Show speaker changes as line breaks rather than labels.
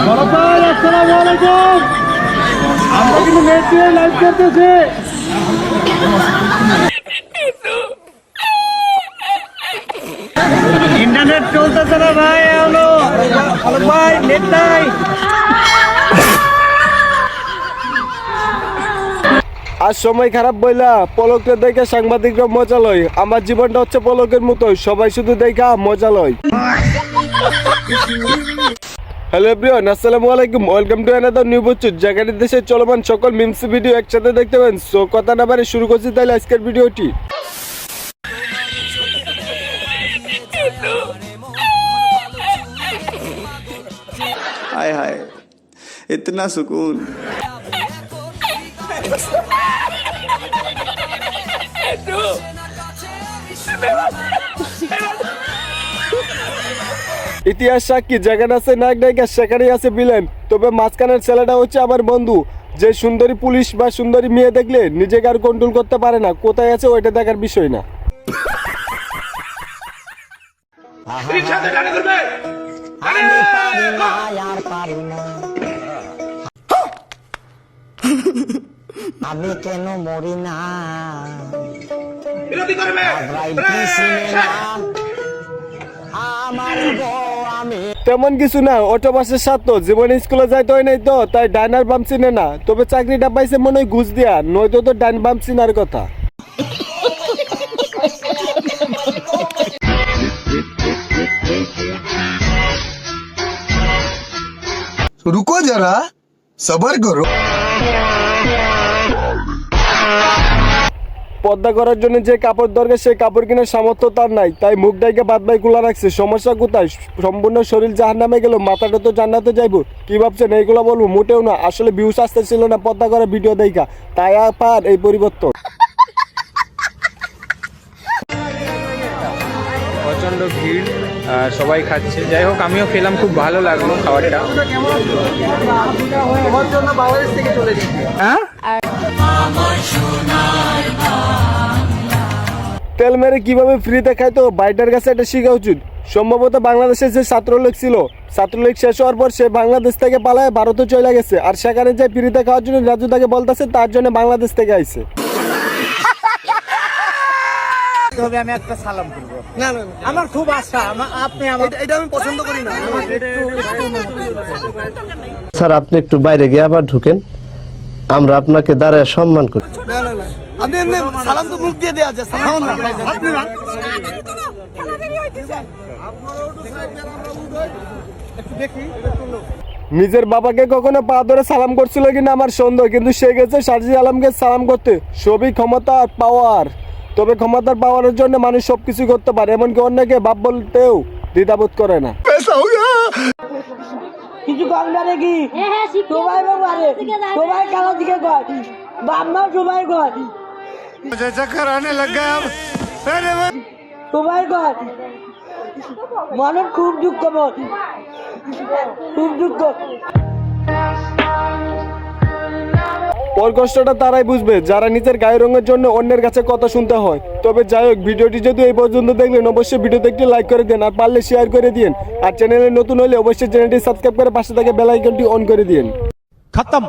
ভাই আসসালামু আলাইকুম। আমরা কিন্তু নেট দিয়ে লাইভ করতেছি। ইন্টারনেট চলতেছে না ভাই, হলো ভাই নেট নাই।
আজ সময় খারাপ বইলা পলকের দেখে সাংবাদিকরা মজা লয়। আমার জীবনটা হচ্ছে পলকের মতোই, সবাই শুধু দেখা মজা লয়। হ্যালো এভরিওয়ান, আসসালামু আলাইকুম, ওয়েলকাম টু অ্যানাদার নিউ বুচুট। জায়গাটি দেশের চলমান সকল মিমস ভিডিও একসাথে দেখতে পাবেন। সো কথা না বাড়ি শুরু করছি তাহলে আজকের ভিডিওটি।
हाय हाय इतना सुकून।
ইতিহাস সাক্ষী, যেখানে আছে নায়ক নায়িকা সেখানেই আছে ভিলেন। তবে মাঝখানের ছেলেটা হচ্ছে আমার বন্ধু, যে সুন্দরী পুলিশ বা সুন্দরী মেয়ে দেখলে নিজেকে আর কন্ট্রোল করতে পারে না। কোথায় আছে ওইটা দেখার বিষয় না।
আমি কেন মরি না?
তেমন কিছু না, অটো বাসের ছাত্র, জীবনে স্কুলে যাইতে হয় নাই তো তাই ডাইনার বাম চিনে না। তবে চাকরিটা পাইছে মনে হয় ঘুষ দিয়া, নয়তো তো ডাইন বাম চিনার কথা।
रुको जरा सबर करो।
পর্দা করার জন্য যে কাপড় দরকার সেই কাপড় কেনার সামর্থ্য তার নাই, তাই মুখ ডাইকে বাদ বাই খোলা রাখছে। সমস্যা কোথায়? সম্পূর্ণ শরীর জাহান্নামে গেল, মাথাটা তো জান্নাতে যাইবো। কি ভাবছেন এইগুলো বলবো? মোটেও না। আসলে ভিউস আসতে ছিল না পর্দা করা ভিডিও দেখা, তাই আর এই পরিবর্তন।
প্রচণ্ড ভিড়, সবাই খাচ্ছে। যাই হোক, আমিও খেলাম, খুব ভালো লাগলো খাবারটা।
তেল মেরে কিভাবে ফ্রিতে খায় তো বাইটার কাছে এটা শেখা উচিত। সম্ভবত বাংলাদেশের যে ছাত্রলীগ ছিল, ছাত্রলীগ শেষ হওয়ার পর সে বাংলাদেশ থেকে পালায় ভারতে চলে গেছে, আর সেখানে যে ফ্রিতে খাওয়ার জন্য রাজু তাকে বলতেছে তার জন্য বাংলাদেশ থেকে আইছে।
আমি একটা সালাম করবো। না না, আমার খুব আশা আপনি এটা আমি পছন্দ করি না।
স্যার, আপনি একটু বাইরে গিয়ে আবার ঢুকেন, আমরা আপনাকে দাঁড়ায় সম্মান করি।
না না না, আপনি এমনি সালাম তো মুখ দিয়ে দেয়া যায়, সালাম না আপনি না।
নিজের বাবাকে কখনো পা ধরে সালাম করছিল কিনা আমার সন্দেহ, কিন্তু সে গেছে শাহজি আলমকে সালাম করতে। সবই ক্ষমতা আর পাওয়ার। তবে ক্ষমতার পাওয়ারের জন্য মানুষ সবকিছু করতে পারে, এমনকি অন্যকে বাপ বলতেও দ্বিধাবোধ করে না।
কিছু কম জানে কি? সবাই বাবারে সবাই খেলা দিকে কয়, বাপমা সবাই কয়, সবাই কয় মনের খুব দুঃখ, মন খুব দুঃখ।
ওর কষ্টটা তারাই বুঝবে যারা নিজের গায়ের রঙের জন্য অন্যের কাছে কথা শুনতে হয়। তবে যাই হোক, ভিডিওটি যদি এই পর্যন্ত দেখলেন অবশ্যই ভিডিওতে একটি লাইক করে দেন, আর পারলে শেয়ার করে দিন। আর চ্যানেলে নতুন হলে অবশ্যই চ্যানেলটি সাবস্ক্রাইব করে পাশে থেকে বেল আইকনটি অন করে দিন।
খতম।